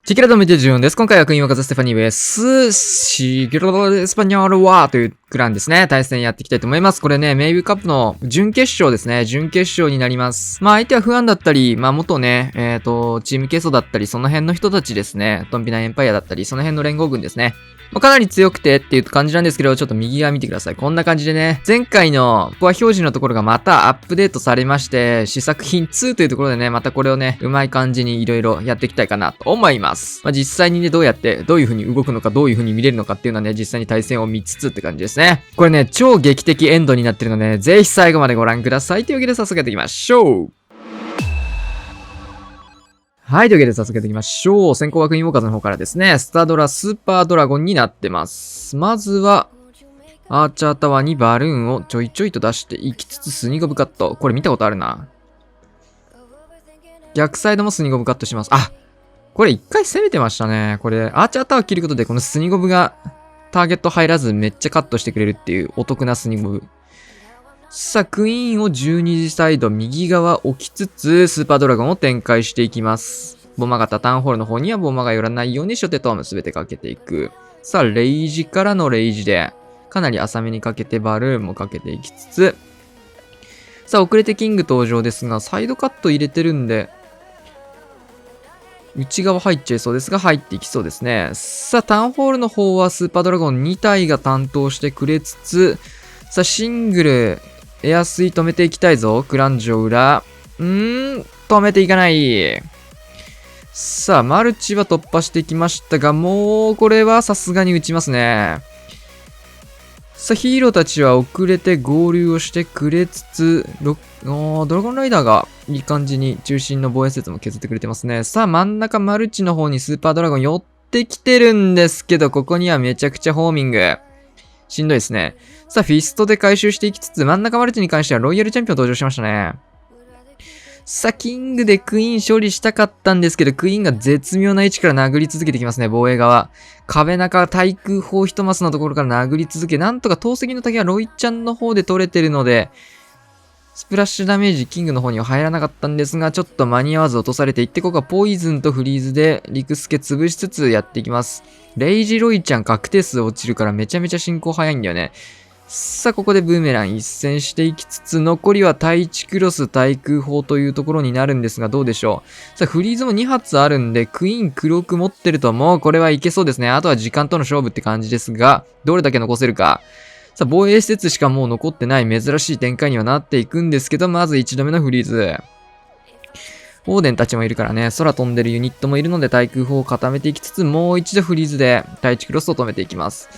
チキラドメテジュンです。今回はクイーンワカザステファニーウェス、シキラドエスパニョールワーというクランですね。対戦やっていきたいと思います。これね、メイビーカップの準決勝ですね。準決勝になります。相手は不安だったり、元ね、チームケイソだったり、その辺の人たちですね。トンビナエンパイアだったり、その辺の連合軍ですね。かなり強くてっていう感じなんですけど、ちょっと右側見てください。こんな感じでね、前回のコア表示のところがまたアップデートされまして、試作品2というところでね、またこれをね、うまい感じにいろいろやっていきたいかなと思います。実際にね、どういう風に動くのか、どういう風に見れるのかっていうのはね、実際に対戦を見つつって感じですね。これね、超劇的エンドになってるので、ぜひ最後までご覧ください。というわけで早速やっていきましょう。はい、というわけで早速やっていきましょう。先行はクイーンウォーカーズの方からですね、スタドラスーパードラゴンになってます。まずは、アーチャータワーにバルーンをちょいちょいと出していきつつスニゴブカット。これ見たことあるな。逆サイドもスニゴブカットします。あ、これ一回攻めてましたね。これ、アーチャータワー切ることでこのスニゴブがターゲット入らずめっちゃカットしてくれるっていうお得なスニゴブ。さあ、クイーンを12時サイド右側置きつつ、スーパードラゴンを展開していきます。ボマ型タウンホールの方にはボマが寄らないように初手と全てかけていく。さあ、レイジからのレイジで、かなり浅めにかけてバルーンもかけていきつつ、さあ、遅れてキング登場ですが、サイドカット入れてるんで、内側入っちゃいそうですが、入っていきそうですね。さあ、タウンホールの方はスーパードラゴン2体が担当してくれつつ、さあ、シングル、エアスイ止めていきたいぞ。クランジョ裏。止めていかない。さあ、マルチは突破してきましたが、もうこれはさすがに打ちますね。さあ、ヒーローたちは遅れて合流をしてくれつつ、ドラゴンライダーがいい感じに中心の防衛施設も削ってくれてますね。さあ、真ん中マルチの方にスーパードラゴン寄ってきてるんですけど、ここにはめちゃくちゃホーミング。しんどいですね。さあ、フィストで回収していきつつ、真ん中マルチに関してはロイヤルチャンピオン登場しましたね。さあ、キングでクイーン勝利したかったんですけど、クイーンが絶妙な位置から殴り続けてきますね、防衛側。壁中、対空砲一マスのところから殴り続け、なんとか投石の時はロイちゃんの方で取れてるので、スプラッシュダメージキングの方には入らなかったんですが、ちょっと間に合わず落とされていって、ここはポイズンとフリーズで、リクスケ潰しつつやっていきます。レイジロイちゃん確定数落ちるからめちゃめちゃ進行早いんだよね。さあ、ここでブーメラン一戦していきつつ、残りは対地クロス対空砲というところになるんですが、どうでしょう。さあ、フリーズも2発あるんで、クイーン黒く持ってるともうこれはいけそうですね。あとは時間との勝負って感じですが、どれだけ残せるか。さあ、防衛施設しかもう残ってない珍しい展開にはなっていくんですけど、まず1度目のフリーズ。オーデンたちもいるからね、空飛んでるユニットもいるので対空砲を固めていきつつ、もう一度フリーズで対地クロスを止めていきます。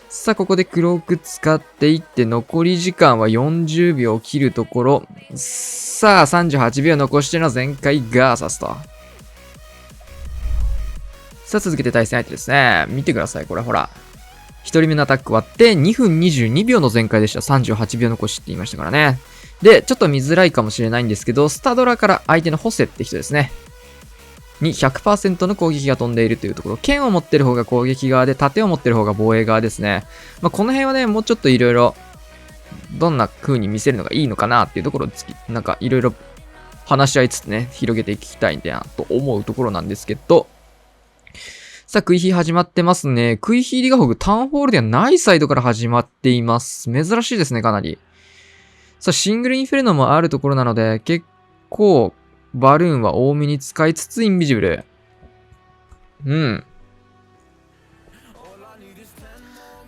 さあ、ここでクローク使っていって、残り時間は40秒を切るところ。さあ、38秒残しての全開ガーサスと。さあ、続けて対戦相手ですね。見てください、これほら。1人目のアタック終わって2分22秒の全開でした。38秒残しって言いましたからね。で、ちょっと見づらいかもしれないんですけど、スタドラから相手のホセって人ですね。に 100% の攻撃が飛んでいるというところ。剣を持ってる方が攻撃側で、盾を持ってる方が防衛側ですね。この辺はね、もうちょっといろいろ、どんな風に見せるのがいいのかなっていうところをなんかいろいろ話し合いつつね、広げていきたいなと思うところなんですけど、さあ、クイヒー始まってますね。クイヒーリガホグタウンホールではないサイドから始まっています。珍しいですね、かなり。さあ、シングルインフェルノもあるところなので、結構、バルーンは多めに使いつつインビジブル。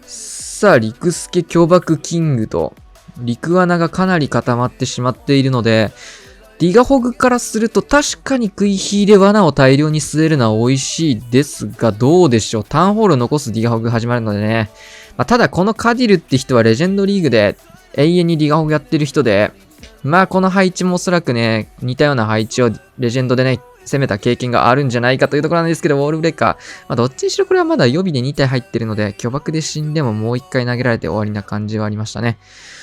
さあ、陸助巨爆キングと、陸穴がかなり固まってしまっているので、ディガホグからすると確かにクイヒーで罠を大量に据えるのは美味しいですが、どうでしょう。タウンホールを残すディガホグが始まるのでね。ただこのカディルって人はレジェンドリーグで永遠にディガホグやってる人で、この配置もおそらくね、似たような配置をレジェンドでね、攻めた経験があるんじゃないかというところなんですけど、ウォールブレーカー。どっちにしろこれはまだ予備で2体入ってるので、巨爆で死んでももう1回投げられて終わりな感じはありましたね。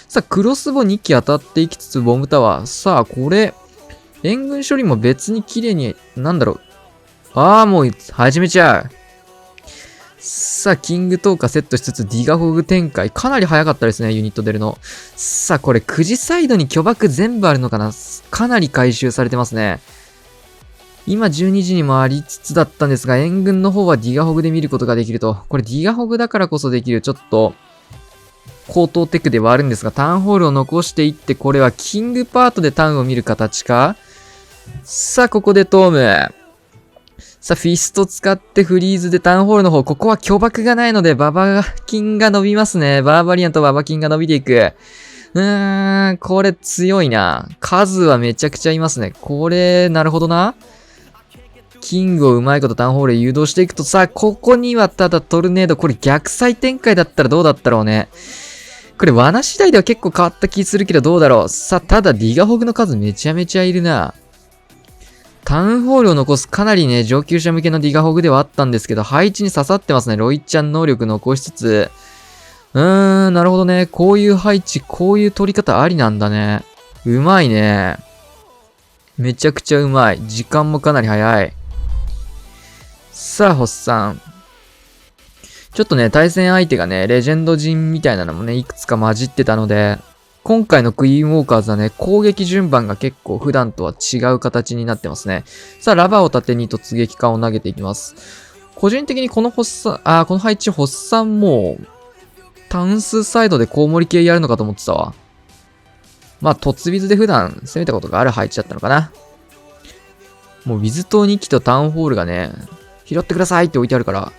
さあ、クロスボ2機当たっていきつつ、ボムタワー。さあ、これ、援軍処理も別に綺麗に、もう始めちゃう。さあ、キングトーカーセットしつつ、ディガホグ展開。かなり早かったですね、ユニット出るの。さあ、これ、9時サイドに巨爆全部あるのかな。かなり回収されてますね。今12時にもありつつだったんですが、援軍の方はディガホグで見ることができると。これディガホグだからこそできる、ちょっと、高等テクではあるんですが、タウンホールを残していって、これはキングパートでタウンを見る形か。さあ、ここでトーム。さあ、フィスト使ってフリーズでタウンホールの方、ここは巨爆がないので、ババキンが伸びますね。バーバリアンとババキンが伸びていく。これ強いな。数はめちゃくちゃいますね。これ、なるほどな。キングをうまいことタウンホールへ誘導していくと、さあ、ここにはただトルネード。これ逆サイ展開だったらどうだったろうね。これ罠次第では結構変わった気するけどどうだろう。さあ、ただディガホグの数めちゃめちゃいるな。タウンホールを残すかなりね、上級者向けのディガホグではあったんですけど、配置に刺さってますね。ロイちゃん能力残しつつ。なるほどね。こういう配置、こういう取り方ありなんだね。うまいね。めちゃくちゃうまい。時間もかなり早い。さあ、ホッサン。ちょっとね、対戦相手がね、レジェンド陣みたいなのもね、いくつか混じってたので、今回のクイーンウォーカーズはね、攻撃順番が結構普段とは違う形になってますね。さあ、ラバーを盾に突撃艦を投げていきます。個人的にこのこの配置、ホッサンも、タウンスサイドでコウモリ系やるのかと思ってたわ。まあ、突ビズで普段攻めたことがある配置だったのかな。もう、ウィズ島2機とタウンホールがね、拾ってくださいって置いてあるから。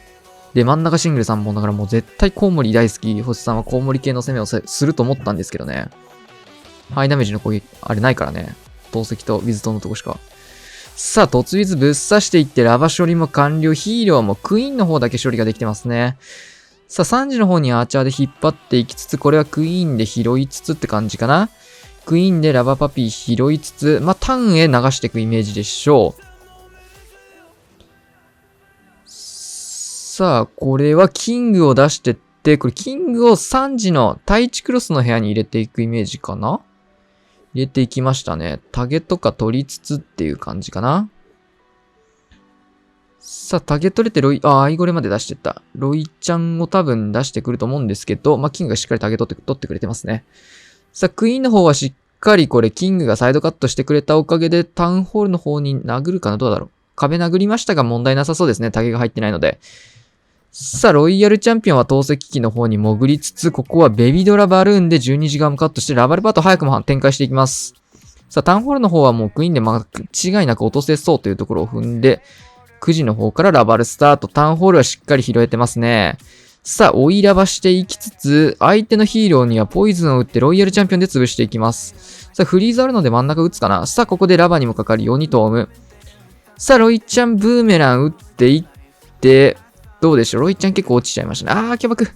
で、真ん中シングル3本だからもう絶対コウモリ大好き。星さんはコウモリ系の攻めをすると思ったんですけどね。ハイダメージの攻撃、あれないからね。投石とウィズ島のとこしか。さあ、突ウィズぶっ刺していってラバ処理も完了。ヒーローもクイーンの方だけ処理ができてますね。さあ、3時の方にアーチャーで引っ張っていきつつ、これはクイーンで拾いつつって感じかな。クイーンでラバパピー拾いつつ、まあ、タウンへ流していくイメージでしょう。さあ、これはキングを出してって、これキングを3時の対地クロスの部屋に入れていくイメージかな。入れていきましたね。タゲとか取りつつっていう感じかな。さあ、タゲ取れてアイゴレまで出してった。ロイちゃんを多分出してくると思うんですけど、まあ、キングがしっかりタゲ取ってくれてますね。さあ、クイーンの方はしっかりこれ、キングがサイドカットしてくれたおかげで、タウンホールの方に殴るかな。どうだろう。壁殴りましたが問題なさそうですね。タゲが入ってないので。さあ、ロイヤルチャンピオンは投石機の方に潜りつつ、ここはベビドラバルーンで12時間カットして、ラバルパート早くも展開していきます。さあ、タウンホールの方はもうクイーンで間違いなく落とせそうというところを踏んで、9時の方からラバルスタート。タウンホールはしっかり拾えてますね。さあ、追いラバしていきつつ、相手のヒーローにはポイズンを打ってロイヤルチャンピオンで潰していきます。さあ、フリーズあるので真ん中打つかな。さあ、ここでラバにもかかるようにトーム。さあ、ロイちゃんブーメラン打っていって、どうでしょう。ロイちゃん結構落ちちゃいましたね。巨爆。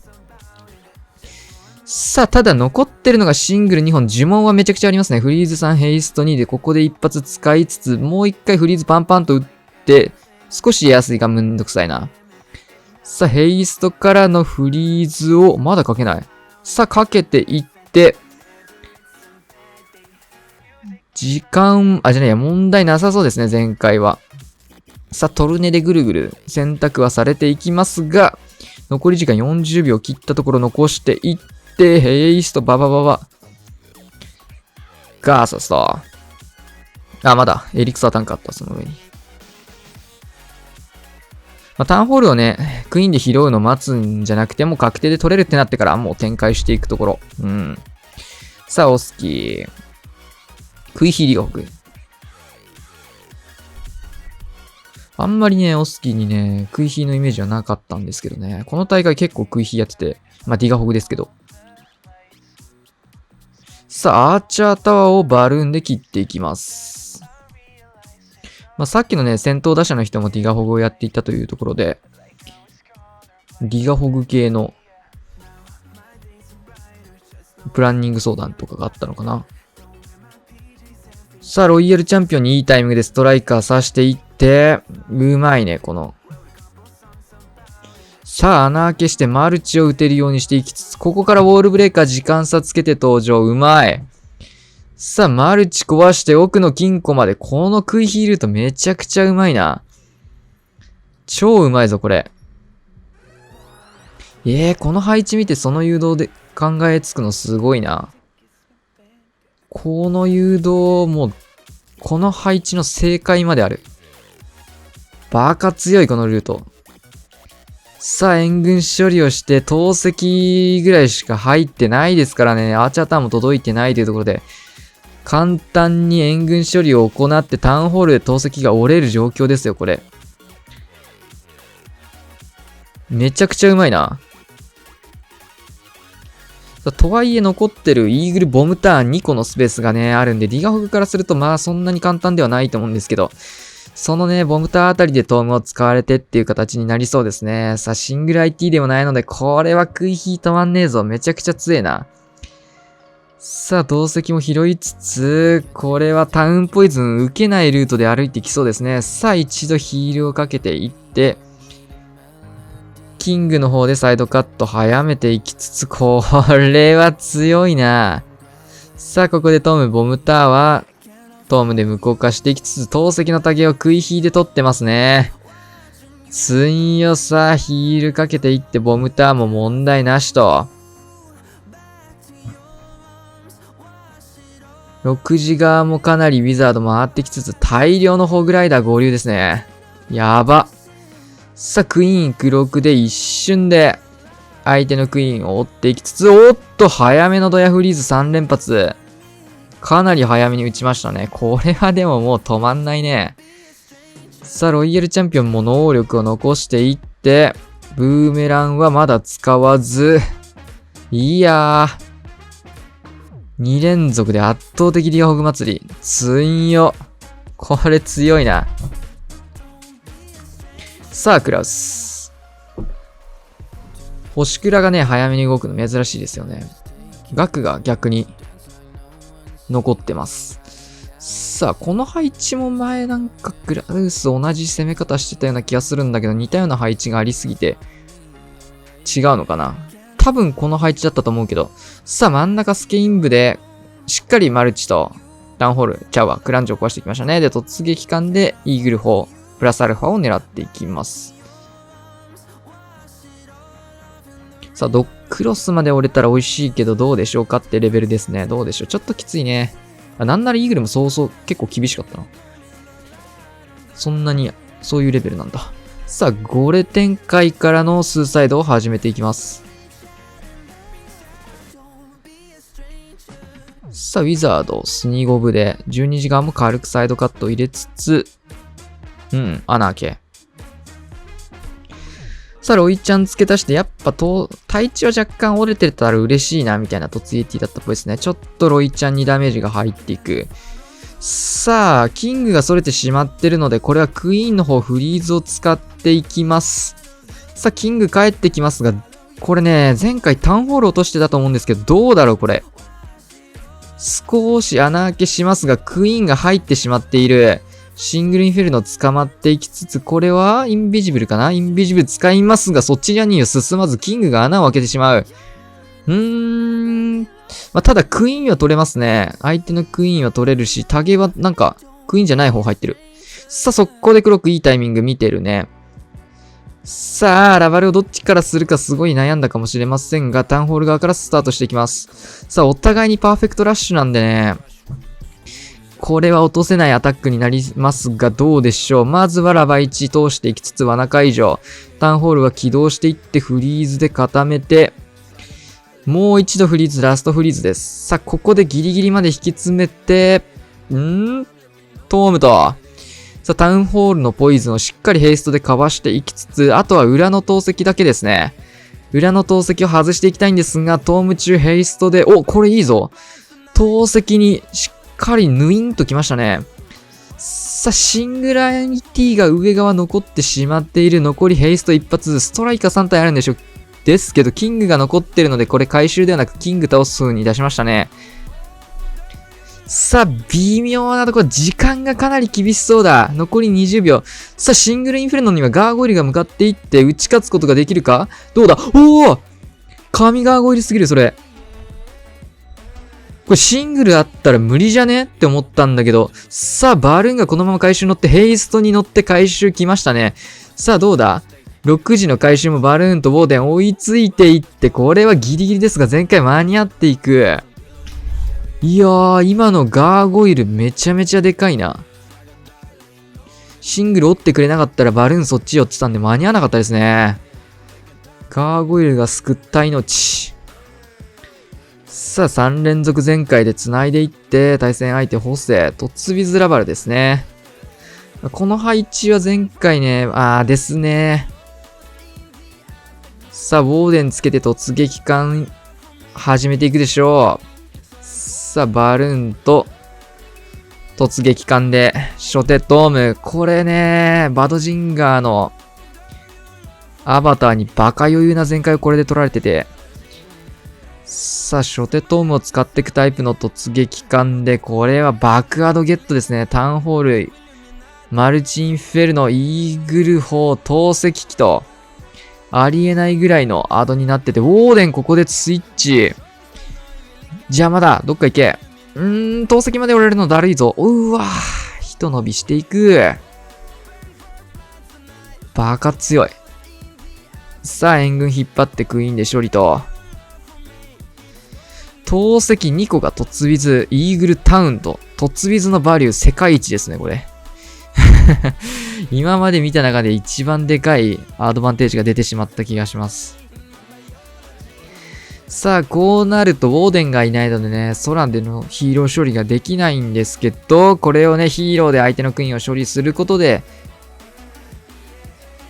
さあ、ただ残ってるのがシングル2本。呪文はめちゃくちゃありますね。フリーズ3、ヘイスト2で、ここで一発使いつつ、もう一回フリーズパンパンと打って、少し安いがめんどくさいな。さあ、ヘイストからのフリーズを、まだかけない。さあ、かけていって、問題なさそうですね、前回は。さあ、トルネでぐるぐる選択はされていきますが、残り時間40秒切ったところ残していって、ヘイストババババ。ガーサスと。まだ、エリクサータンクあった、その上に。まあ、タウンホールをね、クイーンで拾うの待つんじゃなくても確定で取れるってなってからもう展開していくところ。さあ、オスキー。クイヒリオフ。あんまりね、オスキーにね、クイヒーのイメージはなかったんですけどね。この大会結構クイヒーやってて、まあディガホグですけど。さあ、アーチャータワーをバルーンで切っていきます。まあさっきのね、先頭打者の人もディガホグをやっていたというところで、ディガホグ系のプランニング相談とかがあったのかな。さあ、ロイヤルチャンピオンにいいタイミングでストライカー刺していって、うまいね、この。さあ、穴開けしてマルチを打てるようにしていきつつ、ここからウォールブレーカー時間差つけて登場。うまい。さあ、マルチ壊して奥の金庫まで。このクイヒールとめちゃくちゃうまいな。超うまいぞ、これ。この配置見てその誘導で考えつくのすごいな。この誘導も、この配置の正解まである。バカ強い、このルート。さあ、援軍処理をして、投石ぐらいしか入ってないですからね。アーチャーターンも届いてないというところで、簡単に援軍処理を行ってタウンホールで投石が折れる状況ですよ、これ。めちゃくちゃうまいな。とはいえ残ってるイーグルボムターン2個のスペースがね、あるんで、ディガホグからするとまあそんなに簡単ではないと思うんですけど、そのね、ボムターあたりでトームを使われてっていう形になりそうですね。さあ、シングル IT でもないので、これは食い引いたまんねえぞ。めちゃくちゃ強えな。さあ、投石も拾いつつ、これはタウンポイズン受けないルートで歩いてきそうですね。さあ、一度ヒールをかけていって、キングの方でサイドカット早めていきつつ、これは強いな。さあ、ここでトム、ボムターは、トムで無効化していきつつ、投石のタゲを食い引いて取ってますね。つんよさ、ヒールかけていって、ボムターも問題なしと。6時側もかなりウィザード回ってきつつ、大量のホグライダー合流ですね。やば。さあ、クイーン黒くで一瞬で、相手のクイーンを追っていきつつ、おっと、早めのドヤフリーズ3連発。かなり早めに打ちましたね。これはでももう止まんないね。さあ、ロイヤルチャンピオンも能力を残していって、ブーメランはまだ使わず、いやー、2連続で圧倒的ディアホグ祭り。つんよ。これ強いな。さあ、クラウス。星倉がね、早めに動くの珍しいですよね。額が逆に残ってます。さあ、この配置も前なんかクラウス同じ攻め方してたような気がするんだけど、似たような配置がありすぎて違うのかな。多分この配置だったと思うけど。さあ、真ん中スケイン部でしっかりマルチとダウンホール、チャワ、クランジを壊していきましたね。で、突撃艦でイーグル4。プラスアルファを狙っていきます。さあ、ドックロスまで折れたら美味しいけどどうでしょうかってレベルですね。どうでしょう。ちょっときついね。なんならイーグルもそうそう結構厳しかったな。そんなに、そういうレベルなんだ。さあ、ゴレ展開からのスーサイドを始めていきます。さあ、ウィザード、スニゴブで12時間も軽くサイドカットを入れつつ、穴開け。さあ、ロイちゃん付け足して、やっぱ対地は若干折れてたら嬉しいな、みたいな突撃だったっぽいですね。ちょっとロイちゃんにダメージが入っていく。さあ、キングが逸れてしまってるので、これはクイーンの方フリーズを使っていきます。さあ、キング帰ってきますが、これね、前回タウンホール落としてたと思うんですけど、どうだろう、これ。少し穴開けしますが、クイーンが入ってしまっている。シングルインフェルノ捕まっていきつつ、これはインビジブルかな？インビジブル使いますが、そちらには進まず、キングが穴を開けてしまう。ただクイーンは取れますね。相手のクイーンは取れるし、タゲはなんか、クイーンじゃない方入ってる。さあ、速攻で黒くいいタイミング見てるね。さあ、ラバルをどっちからするかすごい悩んだかもしれませんが、タウンホール側からスタートしていきます。さあ、お互いにパーフェクトラッシュなんでね、これは落とせないアタックになりますが、どうでしょう。まずはラバ1通していきつつ罠解除。タウンホールは起動していってフリーズで固めて、もう一度フリーズ、ラストフリーズです。さあ、ここでギリギリまで引き詰めて、トームと、さあ、タウンホールのポイズンをしっかりヘイストでかわしていきつつ、あとは裏の投石だけですね。裏の投石を外していきたいんですが、トーム中ヘイストで、お、これいいぞ。投石にしっかりヌインときましたね。さあ、シングラニティが上側残ってしまっている。残りヘイスト一発、ストライカー3体あるんでしょ。ですけど、キングが残ってるので、これ回収ではなく、キング倒す風に出しましたね。さあ、微妙なところ、時間がかなり厳しそうだ。残り20秒。さあ、シングルインフェルノにはガーゴイルが向かっていって、打ち勝つことができるか？どうだ？おお！神ガーゴイルすぎる、それ。これシングルあったら無理じゃねって思ったんだけど、さあ、バルーンがこのまま回収乗って、ヘイストに乗って回収来ましたね。さあ、どうだ？ 6 時の回収もバルーンとボーデン追いついていって、これはギリギリですが、前回間に合っていく。いやー、今のガーゴイルめちゃめちゃでかいな。シングル折ってくれなかったらバルーンそっち寄ってたんで間に合わなかったですね。ガーゴイルが救った命。さあ、3連続全開で繋いでいって、対戦相手ホセ、トツビズラバルですね。この配置は前回ね、ですね。さあ、ウォーデンつけて突撃艦始めていくでしょう。さあ、バルーンと突撃艦で初手ドーム。これね、バドジンガーのアバターにバカ余裕な全開をこれで取られてて。さあ、初手トームを使っていくタイプの突撃艦で、これはバックアドゲットですね。タウンホール、マルチインフェルノ、イーグル砲、投石機と、ありえないぐらいのアドになってて、ウォーデンここでスイッチ。邪魔だ。どっか行け。投石まで折れるのだるいぞ。うわぁ。ひと伸びしていく。バカ強い。さあ、援軍引っ張ってクイーンで処理と。投石2個がトツビズ、イーグルタウンと、トツビズのバリュー世界一ですね、これ。今まで見た中で一番でかいアドバンテージが出てしまった気がします。さあ、こうなるとウォーデンがいないのでね、空でのヒーロー処理ができないんですけど、これをね、ヒーローで相手のクイーンを処理することで、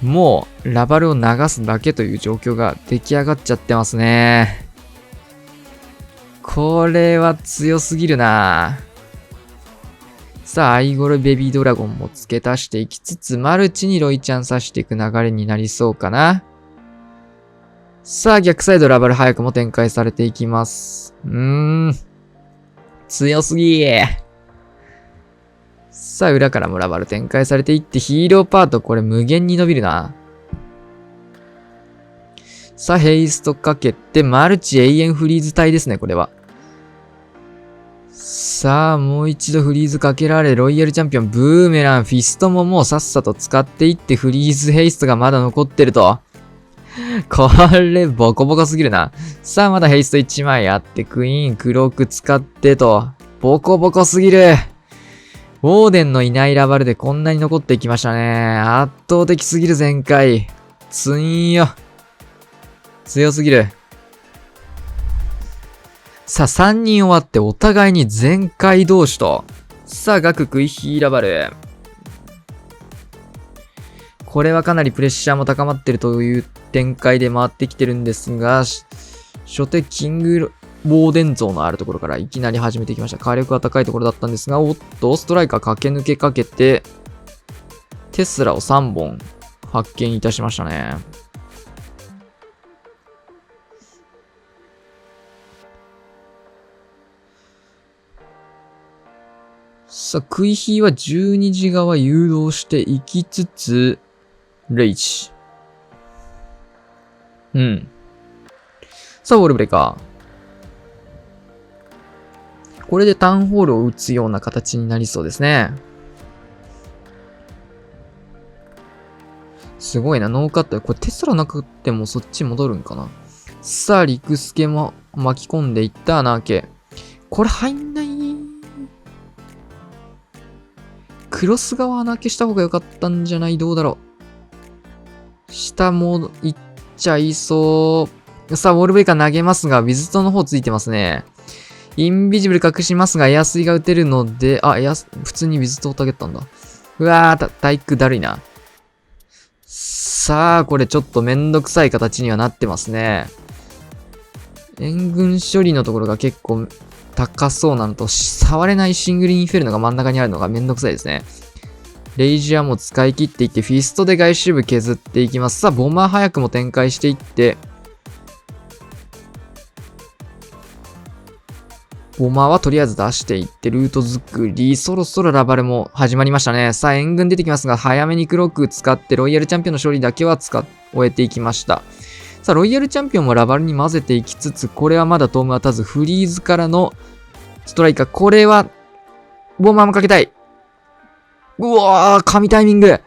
もうラバルを流すだけという状況が出来上がっちゃってますね。これは強すぎるな。さあ、アイゴルベビードラゴンも付け足していきつつ、マルチにロイちゃん刺していく流れになりそうかな。さあ、逆サイドラバル早くも展開されていきます。強すぎー。さあ、裏からもラバル展開されていって、ヒーローパートこれ無限に伸びるな。さあ、ヘイストかけて、マルチ永遠フリーズ帯ですね、これは。さあ、もう一度フリーズかけられ、ロイヤルチャンピオン、ブーメラン、フィストももうさっさと使っていって、フリーズヘイストがまだ残ってると。これ、ボコボコすぎるな。さあ、まだヘイスト1枚あって、クイーン、クローク使ってと。ボコボコすぎる。ウォーデンのいないラバルでこんなに残っていきましたね。圧倒的すぎる全開。つんよ。強すぎる。さあ、3人終わってお互いに全開同士と。さあ、ガククイヒーラバル。これはかなりプレッシャーも高まってるという展開で回ってきてるんですが、初手キングウォーデン像のあるところからいきなり始めてきました。火力が高いところだったんですが、おっと、ストライカー駆け抜けかけて、テスラを3本発見いたしましたね。さあ、クイヒーは12時側誘導していきつつ、レイジ。さあ、ウォールブレーカー。これでタウンホールを打つような形になりそうですね。すごいな、ノーカット。これテスラなくてもそっち戻るんかな。さあ、リクスケも巻き込んでいった穴開け。これ入んない。クロス側穴開けした方が良かったんじゃない？どうだろう。下も行っちゃいそう。さあ、ウォールブレーカー投げますが、ウィズトの方ついてますね。インビジブル隠しますが、エアスイが打てるので、普通にウィズトをtargetったんだ。うわー、体育だるいな。さあ、これちょっとめんどくさい形にはなってますね。援軍処理のところが結構高そうなのと、触れないシングルインフェルノが真ん中にあるのがめんどくさいですね。レイジアも使い切っていって、フィストで外周部削っていきます。さあ、ボマー早くも展開していって、ボマーはとりあえず出していって、ルート作り、そろそろラバルも始まりましたね。さあ、援軍出てきますが、早めにクロック使って、ロイヤルチャンピオンの勝利だけは終えていきました。さあ、ロイヤルチャンピオンもラバルに混ぜていきつつ、これはまだトーム当たず、フリーズからのストライカー、これは、ボマーもかけたい。うわー、神タイミング。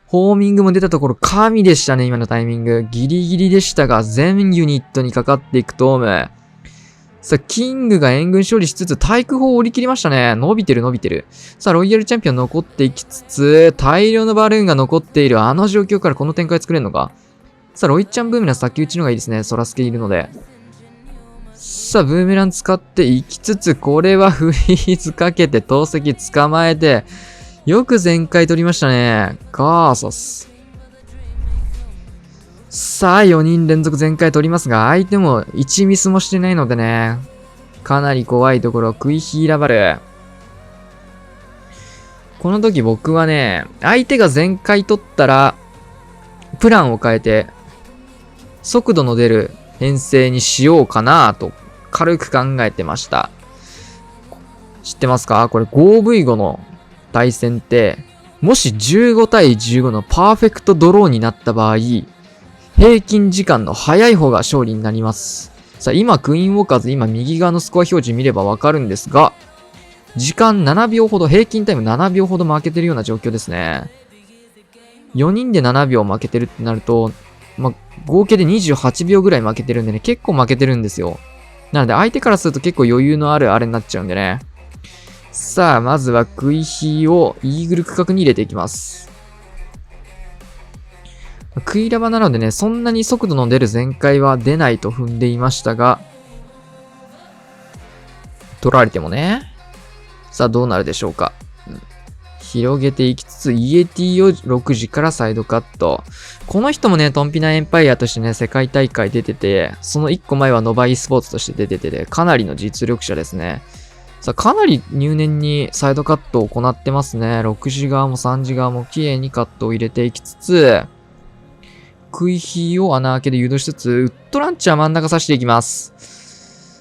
ホーミングも出たところ、神でしたね、今のタイミング。ギリギリでしたが、全ユニットにかかっていくトーム。さあ、キングが援軍勝利しつつ、対空砲を折り切りましたね。伸びてる伸びてる。さあ、ロイヤルチャンピオン残っていきつつ、大量のバルーンが残っているあの状況からこの展開作れるのか。さあ、ロイちゃんブーメラン先打ちの方がいいですね。ソラスケいるので。さあ、ブーメラン使っていきつつ、これはフリーズかけて、投石捕まえて、よく全開取りましたね。ガーサス。さあ、4人連続全開取りますが、相手も1ミスもしてないのでね、かなり怖いところ、クイヒーラバル。この時僕はね、相手が全開取ったら、プランを変えて、速度の出る編成にしようかなと、軽く考えてました。知ってますか？これ 5V5 の対戦って、もし15対15のパーフェクトドローになった場合、平均時間の早い方が勝利になります。さあ、今、クイーンウォーカーズ、今、右側のスコア表示見ればわかるんですが、時間7秒ほど、平均タイム7秒ほど負けてるような状況ですね。4人で7秒負けてるってなると、合計で28秒ぐらい負けてるんでね、結構負けてるんですよ。なので、相手からすると結構余裕のあるあれになっちゃうんでね。さあ、まずはクイヒーをイーグル区画に入れていきます。クイラバなのでね、そんなに速度の出る全開は出ないと踏んでいましたが、取られてもね。さあ、どうなるでしょうか。広げていきつつ、イエティを6時からサイドカット。この人もね、トンピナエンパイアとしてね、世界大会出てて、その1個前はノバ e スポーツとして出てて、かなりの実力者ですね。さあ、かなり入念にサイドカットを行ってますね。6時側も3時側も綺麗にカットを入れていきつつ、クイヒーを穴開けで誘導しつつ、ウッドランチャー真ん中刺していきます。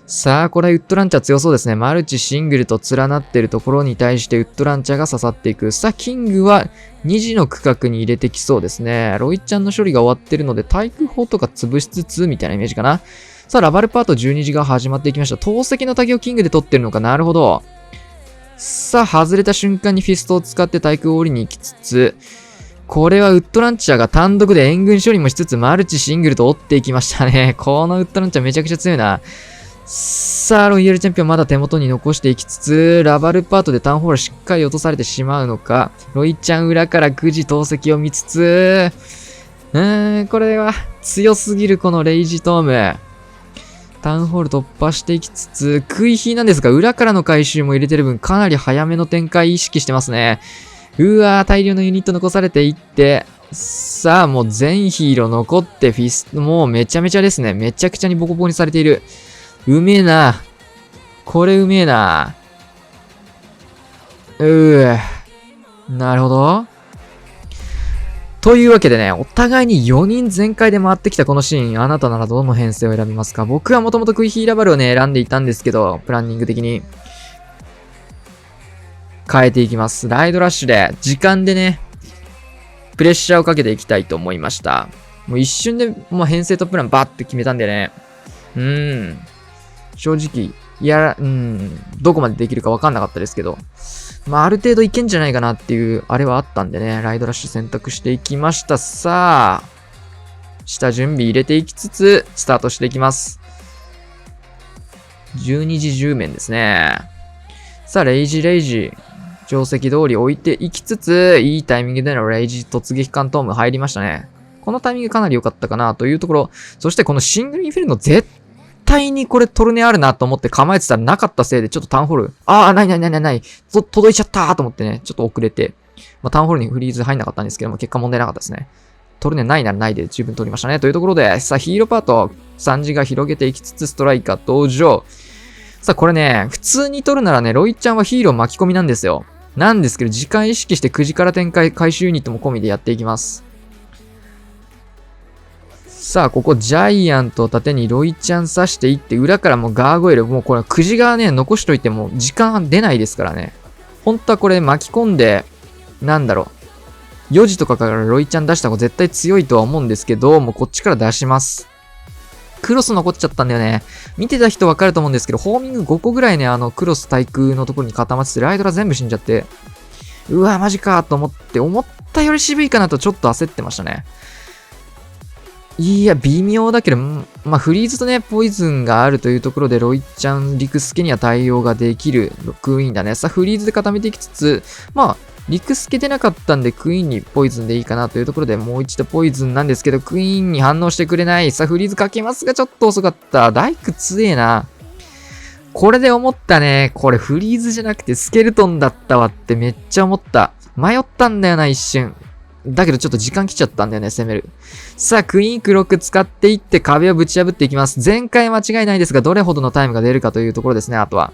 さあ、これウッドランチャー強そうですね。マルチシングルと連なっているところに対してウッドランチャーが刺さっていく。さあ、キングは2時の区画に入れてきそうですね。ロイちゃんの処理が終わってるので、対空砲とか潰しつつ、みたいなイメージかな。さあ、ラバルパート12時が始まっていきました。投石の竹をキングで取ってるのか。なるほど。さあ、外れた瞬間にフィストを使って対空を折りに行きつつ、これはウッドランチャーが単独で援軍処理もしつつ、マルチシングルと折っていきましたね。このウッドランチャーめちゃくちゃ強いな。さあ、ロイヤルチャンピオンまだ手元に残していきつつ、ラバルパートでタウンホールしっかり落とされてしまうのか、ロイちゃん裏から9時投石を見つつ、これは強すぎるこのレイジトーム。タウンホール突破していきつつ、クイヒーなんですが、裏からの回収も入れてる分、かなり早めの展開意識してますね。うわー、大量のユニット残されていって、さあ、もう全ヒーロー残って、フィスト、もうめちゃめちゃですね。めちゃくちゃにボコボコにされている。うめえな。これうめえな。なるほど。というわけでね、お互いに4人全開で回ってきたこのシーン、あなたならどの編成を選びますか？僕はもともとクイヒーラバルをね、選んでいたんですけど、プランニング的に。変えていきます。ライドラッシュで、時間でね、プレッシャーをかけていきたいと思いました。もう一瞬でもう編成とプランバーって決めたんでね。正直、どこまでできるかわかんなかったですけど、ある程度いけんじゃないかなっていう、あれはあったんでね、ライドラッシュ選択していきました。さあ、下準備入れていきつつ、スタートしていきます。12時10面ですね。さあ、レイジ。定石通り置いていきつつ、いいタイミングでのレイジ突撃艦トーム入りましたね。このタイミングかなり良かったかなというところ。そしてこのシングルインフェルノ絶対にこれトルネあるなと思って構えてたらなかったせいでちょっとタウンホール。ない。届いちゃったーと思ってね、ちょっと遅れて。タウンホールにフリーズ入んなかったんですけども、結果問題なかったですね。トルネないならないで十分取りましたね。というところで、さあヒーローパート3時が広げていきつつストライカー登場。さあこれね、普通に取るならね、ロイちゃんはヒーロー巻き込みなんですよ。なんですけど、時間意識して9時から展開、回収ユニットも込みでやっていきます。さあ、ここジャイアントを縦にロイちゃん刺していって、裏からもうガーゴイル、もうこれ9時側ね、残しといても時間出ないですからね。本当はこれ巻き込んで、4時とかからロイちゃん出した方が絶対強いとは思うんですけど、もうこっちから出します。クロス残っちゃったんだよね。見てた人わかると思うんですけど、ホーミング5個ぐらいね、クロス対空のところに固まってて、ライドラ全部死んじゃって、うわ、マジかと思ったより渋いかなとちょっと焦ってましたね。いや、微妙だけど、まあ、フリーズとね、ポイズンがあるというところで、ロイちゃん、リクスケには対応ができるクイーンだね。さあ、フリーズで固めていきつつ、まあ、リクスケ出なかったんで、クイーンにポイズンでいいかなというところで、もう一度ポイズンなんですけど、クイーンに反応してくれない。さあ、フリーズかけますが、ちょっと遅かった。ダイク強えな。これで思ったね。これフリーズじゃなくてスケルトンだったわってめっちゃ思った。迷ったんだよな、一瞬。だけどちょっと時間来ちゃったんだよね、攻める。さあ、クイーンクロック使っていって壁をぶち破っていきます。前回間違いないですが、どれほどのタイムが出るかというところですね、あとは。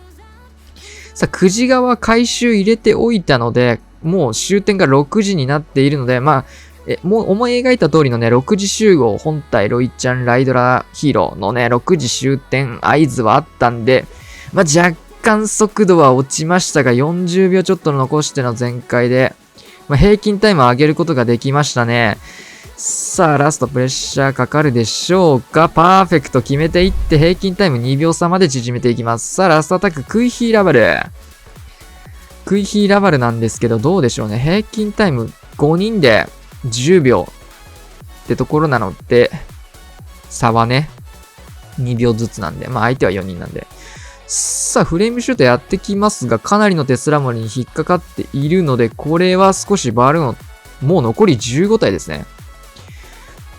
さあ、9時側回収入れておいたので、もう終点が6時になっているので、まあ、もう思い描いた通りのね、6時集合、本体ロイちゃんライドラヒーローのね、6時終点合図はあったんで、まあ、若干速度は落ちましたが、40秒ちょっと残しての全開で、まあ、平均タイムを上げることができましたね。さあ、ラストプレッシャーかかるでしょうか。パーフェクト決めていって、平均タイム2秒差まで縮めていきます。さあ、ラストアタック、クイヒーラバル。クイヒーラバルなんですけど、どうでしょうね。平均タイム5人で10秒ってところなので、差はね、2秒ずつなんで、まあ相手は4人なんで。さあ、フレームシュートやってきますが、かなりのテスラモリに引っかかっているので、これは少しバルーンを、もう残り15体ですね。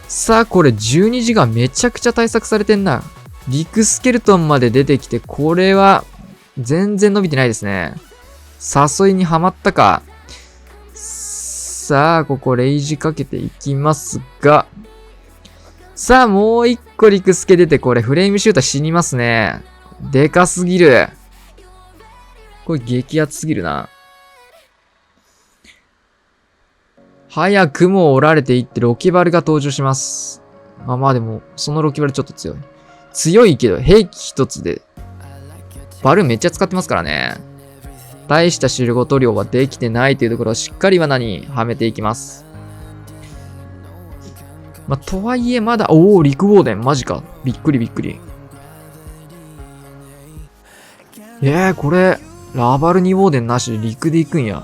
さあ、これ12時間めちゃくちゃ対策されてんな。リクスケルトンまで出てきて、これは全然伸びてないですね。誘いにはまったか。さあ、ここレイジかけていきますが、さあ、もう一個リクスケ出て、これフレームシューター死にますね。でかすぎる。これ激アツすぎるな。早くも折られていってロキバルが登場します。まあでも、そのロキバルちょっと強い。強いけど兵器一つで、バルーンめっちゃ使ってますからね。大した仕事量はできてないというところをしっかり罠にはめていきます。まあ、とはいえまだ、おお、リクウォーデン、マジか。びっくりびっくり。これ、ラバル2ウォーデンなしで陸で行くんや。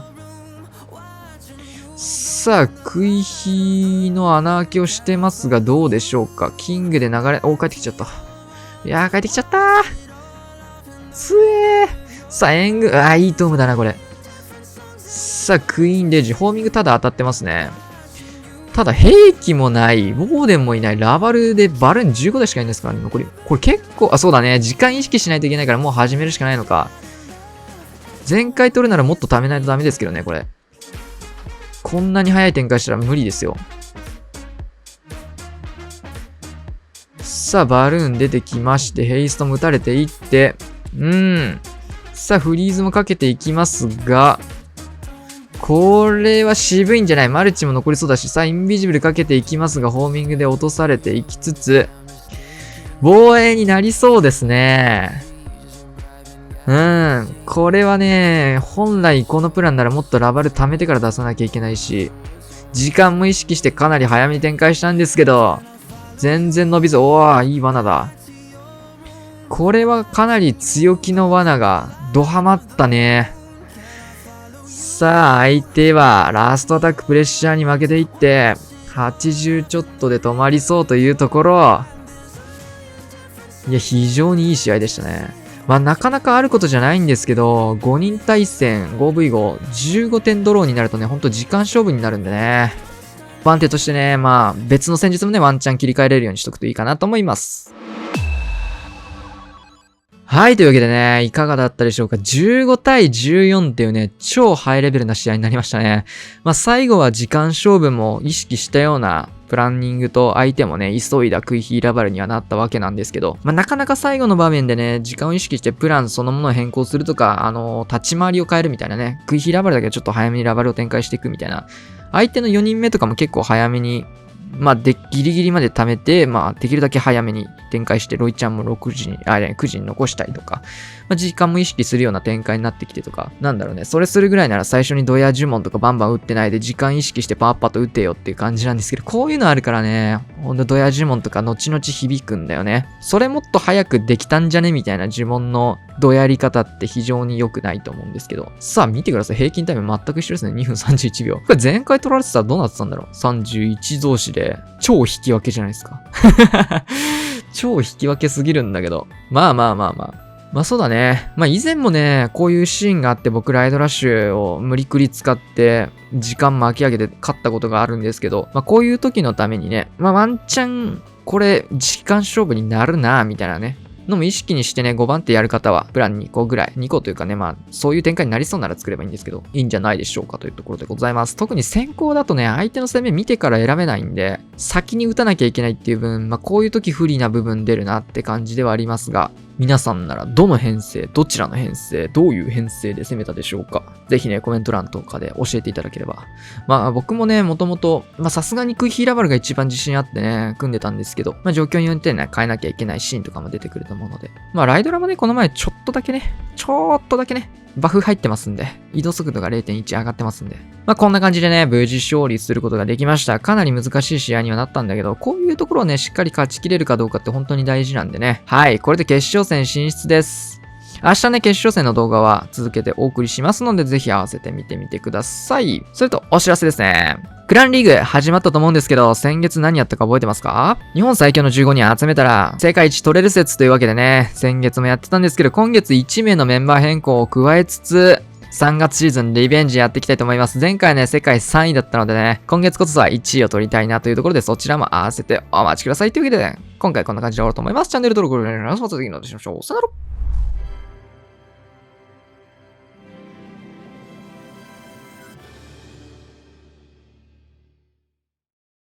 さあ、クイヒの穴開けをしてますが、どうでしょうか。キングで流れ、帰ってきちゃった。いやー、帰ってきちゃったー。つえー。さあ、エング、いいトームだな、これ。さあ、クイーンレジ、ホーミングただ当たってますね。ただ、兵器もない、ウォーデンもいない、ラバルでバルーン15台しかいないんですからね、残り。これ結構、そうだね。時間意識しないといけないからもう始めるしかないのか。前回取るならもっと貯めないとダメですけどね、これ。こんなに早い展開したら無理ですよ。さあ、バルーン出てきまして、ヘイストも打たれていって、さあ、フリーズもかけていきますが、これは渋いんじゃない？マルチも残りそうだし、さあ、インビジブルかけていきますが、ホーミングで落とされていきつつ、防衛になりそうですね。これはね、本来このプランならもっとラバル貯めてから出さなきゃいけないし、時間も意識してかなり早めに展開したんですけど、全然伸びず、いい罠だ。これはかなり強気の罠がドハマったね。さあ、相手はラストアタックプレッシャーに負けていって、80ちょっとで止まりそうというところ、いや、非常にいい試合でしたね。まあ、なかなかあることじゃないんですけど、5人対戦 5v5、15点ドローになるとね、ほんと時間勝負になるんでね。番手としてね、まあ、別の戦術もね、ワンチャン切り替えれるようにしとくといいかなと思います。はい、というわけでね、いかがだったでしょうか。15対14っていうね、超ハイレベルな試合になりましたね。まあ最後は時間勝負も意識したようなプランニングと相手もね、急いだクイヒーラバルにはなったわけなんですけど、まあなかなか最後の場面でね、時間を意識してプランそのものを変更するとか、立ち回りを変えるみたいなね、クイヒーラバルだけはちょっと早めにラバルを展開していくみたいな、相手の4人目とかも結構早めに、まあ、ギリギリまで貯めて、まあ、できるだけ早めに展開して、ロイちゃんも9時に残したりとか、まあ、時間も意識するような展開になってきてとか、なんだろうね、それするぐらいなら最初にドヤ呪文とかバンバン打ってないで、時間意識してパッパと打てよっていう感じなんですけど、こういうのあるからね、ほんとドヤ呪文とか後々響くんだよね。それもっと早くできたんじゃねみたいな呪文のどやり方って非常に良くないと思うんですけど。さあ見てください。平均タイム全く一緒ですね。2分31秒。これ前回取られてたらどうなってたんだろう。31同士で超引き分けじゃないですか。超引き分けすぎるんだけど。まあそうだね。まあ以前もね、こういうシーンがあって僕ライドラッシュを無理くり使って時間巻き上げて勝ったことがあるんですけど、まあこういう時のためにね、まあワンチャンこれ時間勝負になるなみたいなね。のも意識にしてね、5番手やる方は、プラン2個ぐらい、2個というかね、まあ、そういう展開になりそうなら作ればいいんですけど、いいんじゃないでしょうかというところでございます。特に先行だとね、相手の攻め見てから選べないんで、先に打たなきゃいけないっていう分、まあ、こういう時不利な部分出るなって感じではありますが、皆さんならどの編成、どちらの編成、どういう編成で攻めたでしょうか。ぜひね、コメント欄とかで教えていただければ。まあ僕もね、もともと、まあさすがにクイヒーラバルが一番自信あってね、組んでたんですけど、まあ状況によってね、変えなきゃいけないシーンとかも出てくると思うので。まあライドラもね、この前ちょっとだけね、バフ入ってますんで、移動速度が 0.1 上がってますんで。まあこんな感じでね、無事勝利することができました。かなり難しい試合にはなったんだけど、こういうところをね、しっかり勝ちきれるかどうかって本当に大事なんでね。はい、これで決勝戦進出です。明日ね、決勝戦の動画は続けてお送りしますので、ぜひ合わせて見てみてください。それと、お知らせですね。クランリーグ始まったと思うんですけど、先月何やったか覚えてますか？日本最強の15人集めたら、世界一取れる説というわけでね、先月もやってたんですけど、今月1名のメンバー変更を加えつつ、3月シーズンリベンジやっていきたいと思います。前回ね、世界3位だったのでね、今月こそは1位を取りたいなというところで、そちらも合わせてお待ちくださいというわけで、今回こんな感じで終わろうと思います。チャンネル登録お願いします。また次のお会いしましょう。さよなら。